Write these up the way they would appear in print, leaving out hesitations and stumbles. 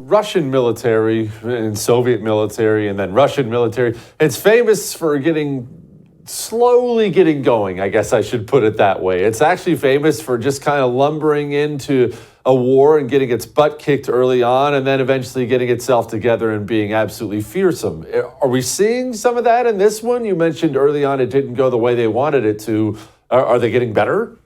Russian military and Soviet military and then Russian military. It's famous for slowly getting going, I guess I should put it that way. It's actually famous for just kind of lumbering into a war and getting its butt kicked early on and then eventually getting itself together and being absolutely fearsome. Are we seeing some of that in this one? You mentioned early on it didn't go the way they wanted it to. Are they getting better?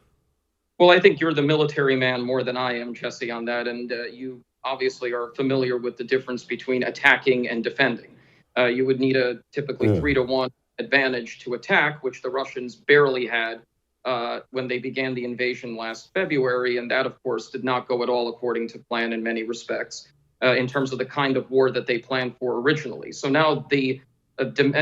Well, I think you're the military man more than I am, Jesse, on that. And you obviously are familiar with the difference between attacking and defending. You would need a typically 3-1 advantage to attack, which the Russians barely had when they began the invasion last February. And that, of course, did not go at all according to plan in many respects in terms of the kind of war that they planned for originally. So now the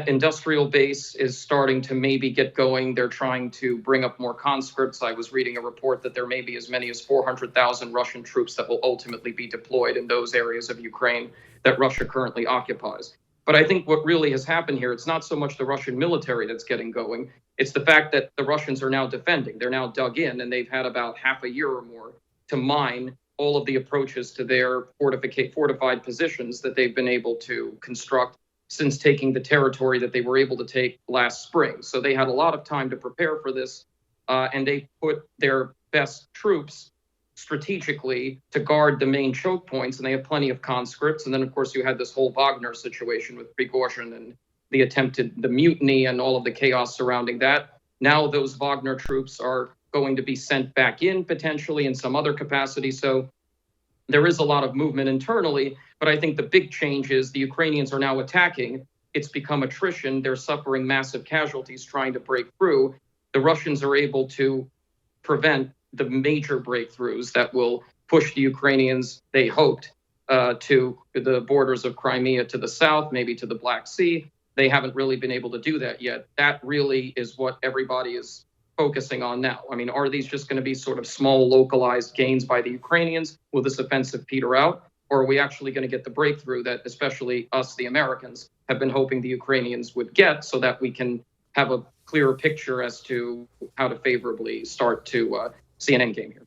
industrial base is starting to maybe get going. They're trying to bring up more conscripts. I was reading a report that there may be as many as 400,000 Russian troops that will ultimately be deployed in those areas of Ukraine that Russia currently occupies. But I think what really has happened here, it's not so much the Russian military that's getting going. It's the fact that the Russians are now defending. They're now dug in, and they've had about half a year or more to mine all of the approaches to their fortified positions that they've been able to construct since taking the territory that they were able to take last spring. So they had a lot of time to prepare for this, and they put their best troops strategically to guard the main choke points, and they have plenty of conscripts. And then, of course, you had this whole Wagner situation with Prigozhin and the mutiny and all of the chaos surrounding that. Now those Wagner troops are going to be sent back in potentially in some other capacity. So there is a lot of movement internally, but I think the big change is the Ukrainians are now attacking. It's become attrition. They're suffering massive casualties trying to break through. The Russians are able to prevent the major breakthroughs that will push the Ukrainians, they hoped, to the borders of Crimea to the south, maybe to the Black Sea. They haven't really been able to do that yet. That really is what everybody is focusing on now. I mean, are these just going to be sort of small, localized gains by the Ukrainians? Will this offensive peter out? Or are we actually going to get the breakthrough that especially us, the Americans, have been hoping the Ukrainians would get so that we can have a clearer picture as to how to favorably start to see an end game here?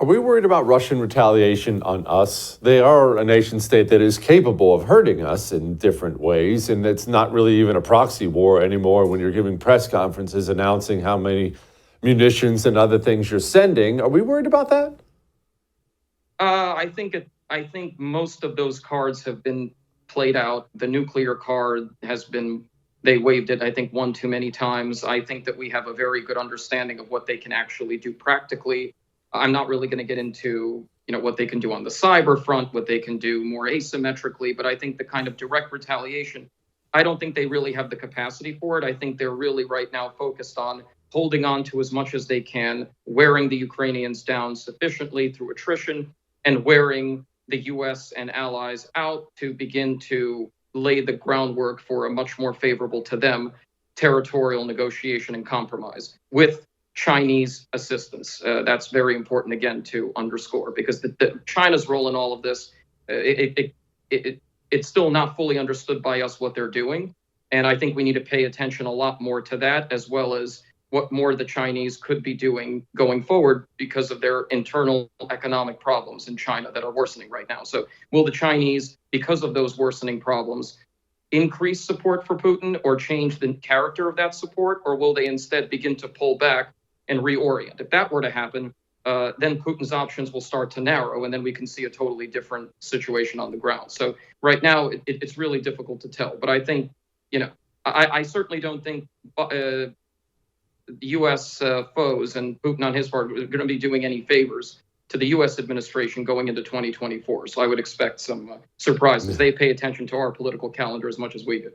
Are we worried about Russian retaliation on us? They are a nation state that is capable of hurting us in different ways, and it's not really even a proxy war anymore when you're giving press conferences announcing how many munitions and other things you're sending. Are we worried about that? I think most of those cards have been played out. The nuclear card they waived it, I think, one too many times. I think that we have a very good understanding of what they can actually do practically. I'm not really going to get into, what they can do on the cyber front, what they can do more asymmetrically, but I think the kind of direct retaliation, I don't think they really have the capacity for it. I think they're really right now focused on holding on to as much as they can, wearing the Ukrainians down sufficiently through attrition, and wearing the U.S. and allies out to begin to lay the groundwork for a much more favorable to them territorial negotiation and compromise with Chinese assistance. That's very important, again, to underscore, because China's role in all of this, it's still not fully understood by us what they're doing. And I think we need to pay attention a lot more to that, as well as what more the Chinese could be doing going forward because of their internal economic problems in China that are worsening right now. So will the Chinese, because of those worsening problems, increase support for Putin or change the character of that support, or will they instead begin to pull back and reorient? If that were to happen, then Putin's options will start to narrow, and then we can see a totally different situation on the ground. So right now, it's really difficult to tell. But I think, I certainly don't think U.S. foes and Putin on his part are going to be doing any favors to the U.S. administration going into 2024. So I would expect some surprises. They pay attention to our political calendar as much as we do.